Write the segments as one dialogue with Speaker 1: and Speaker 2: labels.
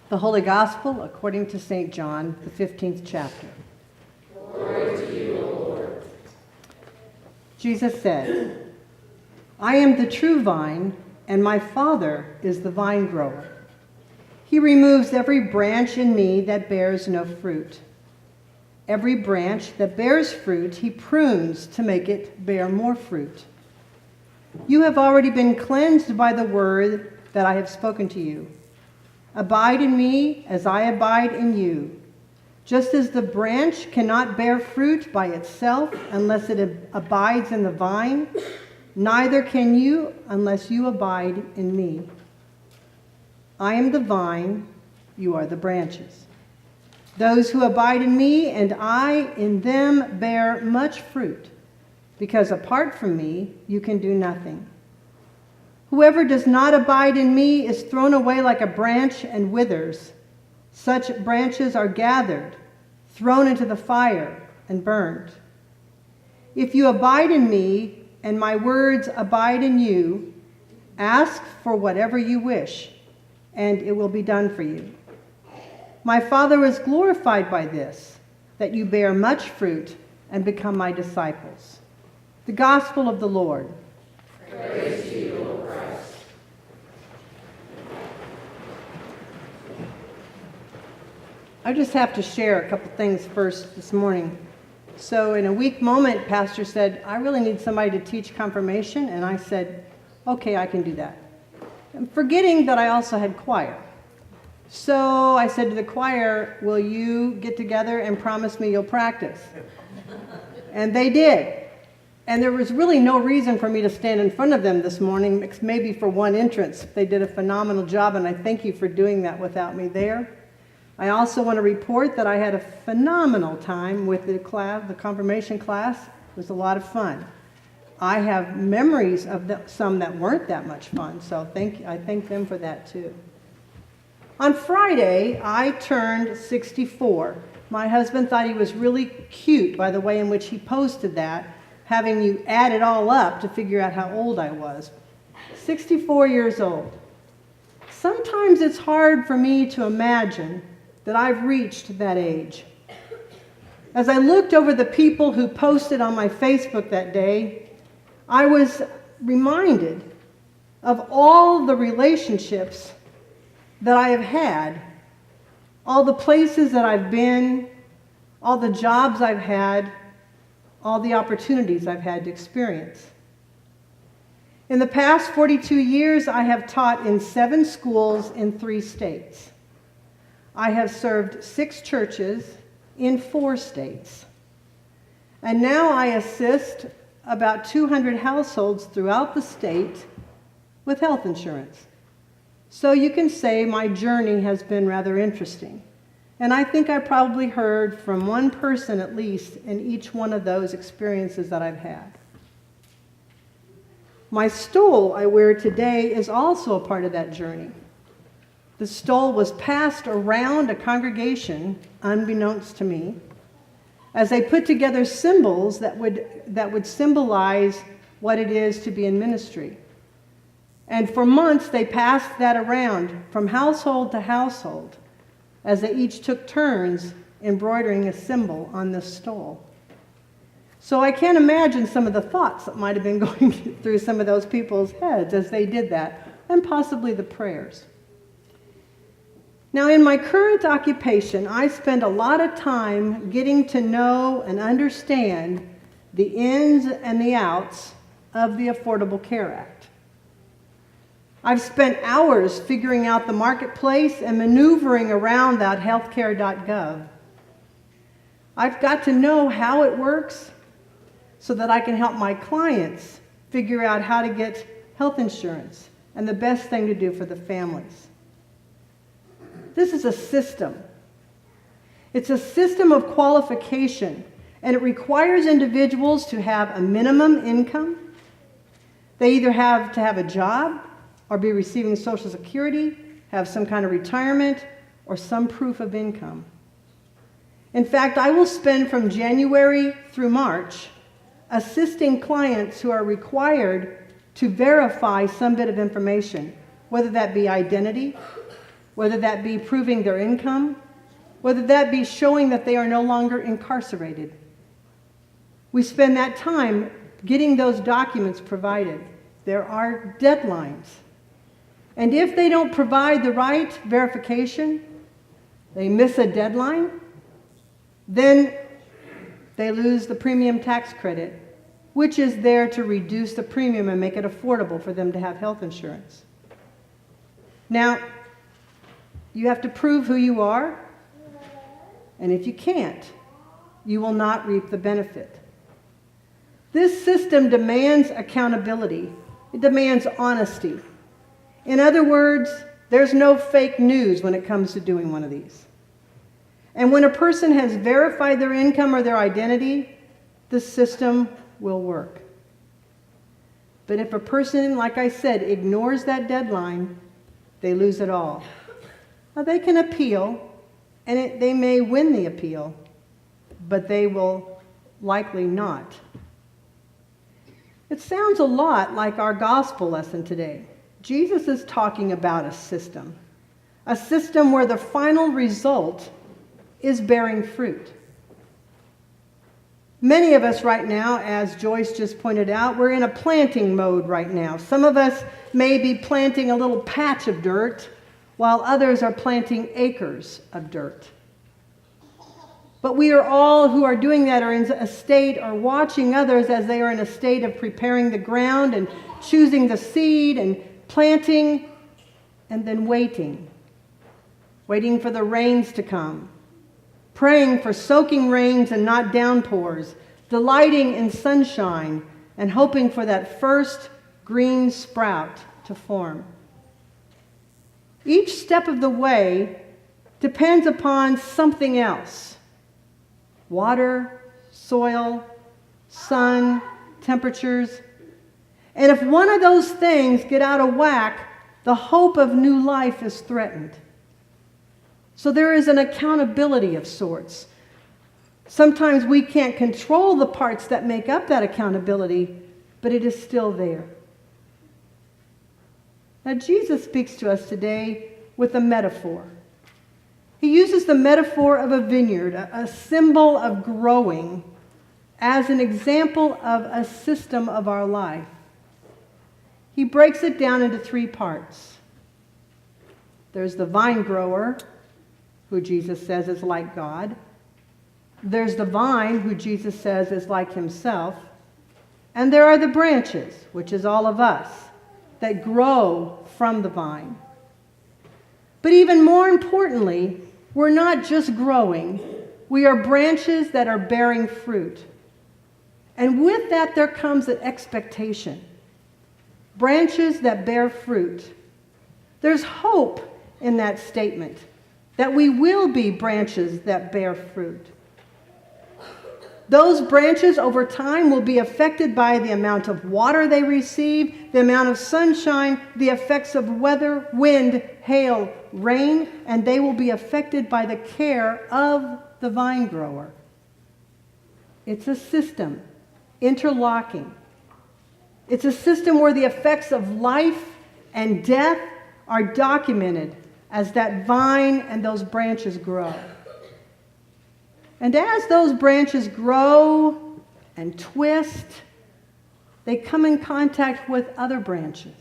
Speaker 1: The Holy Gospel according to St. John, the 15th chapter.
Speaker 2: Glory to you, O Lord.
Speaker 1: Jesus said, I am the true vine, and my Father is the vine grower. He removes every branch in me that bears no fruit. Every branch that bears fruit, he prunes to make it bear more fruit. You have already been cleansed by the word that I have spoken to you. Abide in me as I abide in you. Just as the branch cannot bear fruit by itself unless it abides in the vine, neither can you unless you abide in me. I am the vine, you are the branches. Those who abide in me and I in them bear much fruit, because apart from me you can do nothing. Whoever does not abide in me is thrown away like a branch and withers. Such branches are gathered, thrown into the fire, and burned. If you abide in me, and my words abide in you, ask for whatever you wish, and it will be done for you. My Father is glorified by this, that you bear much fruit and become my disciples. The Gospel of the Lord.
Speaker 2: Praise to you, O Christ.
Speaker 1: I just have to share a couple things first this morning. So in a weak moment, Pastor said, I really need somebody to teach confirmation, and I said, okay, I can do that. And forgetting that I also had choir. So I said to the choir, will you get together and promise me you'll practice? And they did. And there was really no reason for me to stand in front of them this morning, maybe for one entrance. They did a phenomenal job, and I thank you for doing that without me there. I also want to report that I had a phenomenal time with the class, the confirmation class. It was a lot of fun. I have memories of some that weren't that much fun, so I thank them for that too. On Friday, I turned 64. My husband thought he was really cute by the way in which he posted that, having you add it all up to figure out how old I was. 64 years old. Sometimes it's hard for me to imagine that I've reached that age. As I looked over the people who posted on my Facebook that day, I was reminded of all the relationships that I have had, all the places that I've been, all the jobs I've had, all the opportunities I've had to experience. In the past 42 years, I have taught in 7 schools in 3 states. I have served 6 churches in 4 states. And now I assist about 200 households throughout the state with health insurance. So you can say my journey has been rather interesting. And I think I probably heard from one person at least in each one of those experiences that I've had. My stole I wear today is also a part of that journey. The stole was passed around a congregation, unbeknownst to me, as they put together symbols that would symbolize what it is to be in ministry. And for months, they passed that around from household to household as they each took turns embroidering a symbol on this stole. So I can't imagine some of the thoughts that might have been going through some of those people's heads as they did that, and possibly the prayers. Now, in my current occupation, I spend a lot of time getting to know and understand the ins and the outs of the Affordable Care Act. I've spent hours figuring out the marketplace and maneuvering around that healthcare.gov. I've got to know how it works so that I can help my clients figure out how to get health insurance and the best thing to do for the families. This is a system. It's a system of qualification, and it requires individuals to have a minimum income. They either have to have a job or be receiving Social Security, have some kind of retirement, or some proof of income. In fact, I will spend from January through March assisting clients who are required to verify some bit of information, whether that be identity, whether that be proving their income, whether that be showing that they are no longer incarcerated. We spend that time getting those documents provided. There are deadlines. And if they don't provide the right verification, they miss a deadline, then they lose the premium tax credit, which is there to reduce the premium and make it affordable for them to have health insurance. Now, you have to prove who you are, and if you can't, you will not reap the benefit. This system demands accountability. It demands honesty. In other words, there's no fake news when it comes to doing one of these. And when a person has verified their income or their identity, the system will work. But if a person, like I said, ignores that deadline, they lose it all. Now, they can appeal, and they may win the appeal, but they will likely not. It sounds a lot like our gospel lesson today. Jesus is talking about a system where the final result is bearing fruit. Many of us right now, as Joyce just pointed out, we're in a planting mode right now. Some of us may be planting a little patch of dirt, while others are planting acres of dirt. But we are all who are doing that are in a state or watching others as they are in a state of preparing the ground and choosing the seed and planting and then waiting for the rains to come, praying for soaking rains and not downpours, delighting in sunshine and hoping for that first green sprout to form. Each step of the way depends upon something else: water, soil, sun, temperatures. And if one of those things get out of whack, the hope of new life is threatened. So there is an accountability of sorts. Sometimes we can't control the parts that make up that accountability, but it is still there. Now, Jesus speaks to us today with a metaphor. He uses the metaphor of a vineyard, a symbol of growing, as an example of a system of our life. He breaks it down into three parts. There's the vine grower, who Jesus says is like God. There's the vine, who Jesus says is like himself. And there are the branches, which is all of us, that grow from the vine. But even more importantly, we're not just growing. We are branches that are bearing fruit. And with that, there comes an expectation. Branches that bear fruit. There's hope in that statement, that we will be branches that bear fruit. Those branches over time will be affected by the amount of water they receive, the amount of sunshine, the effects of weather, wind, hail, rain, and they will be affected by the care of the vine grower. It's a system, interlocking. It's a system where the effects of life and death are documented as that vine and those branches grow. And as those branches grow and twist, they come in contact with other branches.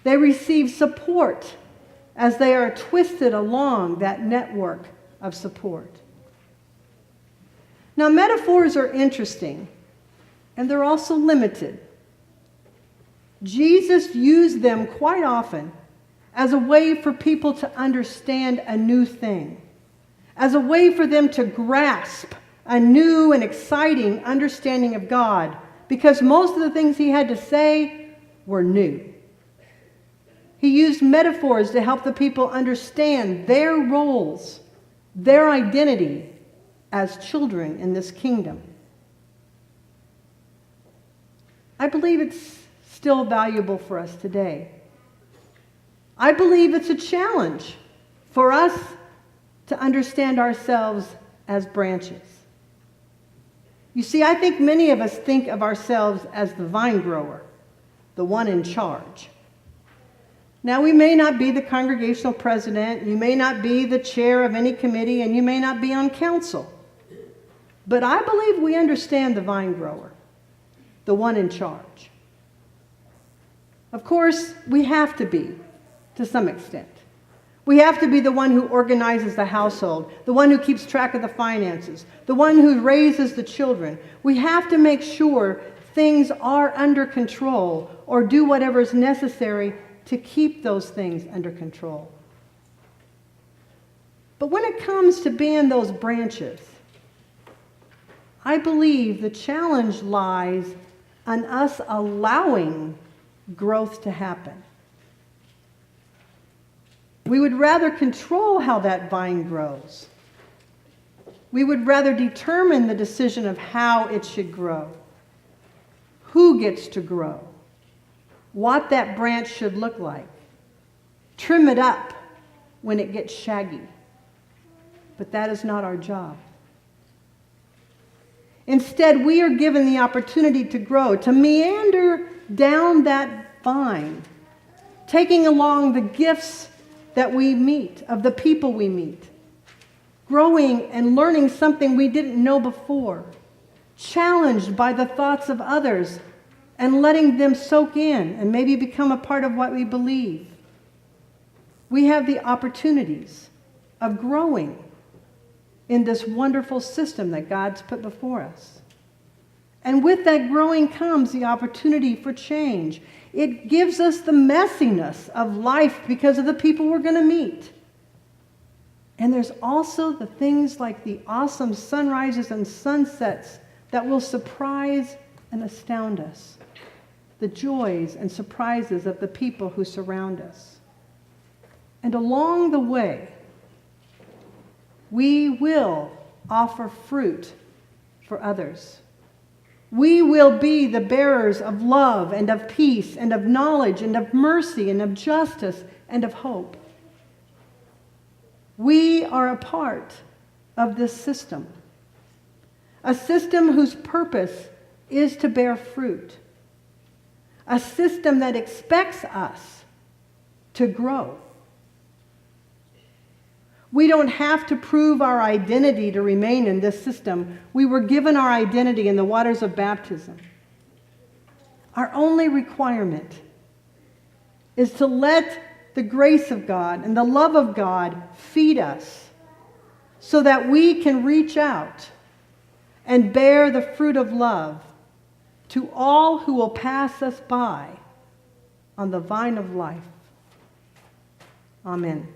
Speaker 1: They receive support as they are twisted along that network of support. Now, metaphors are interesting, and they're also limited. Jesus used them quite often as a way for people to understand a new thing, as a way for them to grasp a new and exciting understanding of God, because most of the things he had to say were new. He used metaphors to help the people understand their roles, their identity as children in this kingdom. I believe it's still valuable for us today. I believe it's a challenge for us to understand ourselves as branches. You see, I think many of us think of ourselves as the vine grower, the one in charge. Now, we may not be the congregational president, you may not be the chair of any committee, and you may not be on council. But I believe we understand the vine grower, the one in charge. Of course, we have to be, to some extent. We have to be the one who organizes the household, the one who keeps track of the finances, the one who raises the children. We have to make sure things are under control or do whatever is necessary to keep those things under control. But when it comes to being those branches, I believe the challenge lies on us allowing growth to happen. We would rather control how that vine grows. We would rather determine the decision of how it should grow, who gets to grow, what that branch should look like, trim it up when it gets shaggy. But that is not our job. Instead, we are given the opportunity to grow, to meander down that vine, taking along the gifts that we meet, of the people we meet, growing and learning something we didn't know before, challenged by the thoughts of others and letting them soak in and maybe become a part of what we believe. We have the opportunities of growing in this wonderful system that God's put before us. And with that growing comes the opportunity for change. It gives us the messiness of life because of the people we're going to meet. And there's also the things like the awesome sunrises and sunsets that will surprise and astound us. The joys and surprises of the people who surround us. And along the way, we will offer fruit for others. We will be the bearers of love and of peace and of knowledge and of mercy and of justice and of hope. We are a part of this system, a system whose purpose is to bear fruit, a system that expects us to grow. We don't have to prove our identity to remain in this system. We were given our identity in the waters of baptism. Our only requirement is to let the grace of God and the love of God feed us so that we can reach out and bear the fruit of love to all who will pass us by on the vine of life. Amen.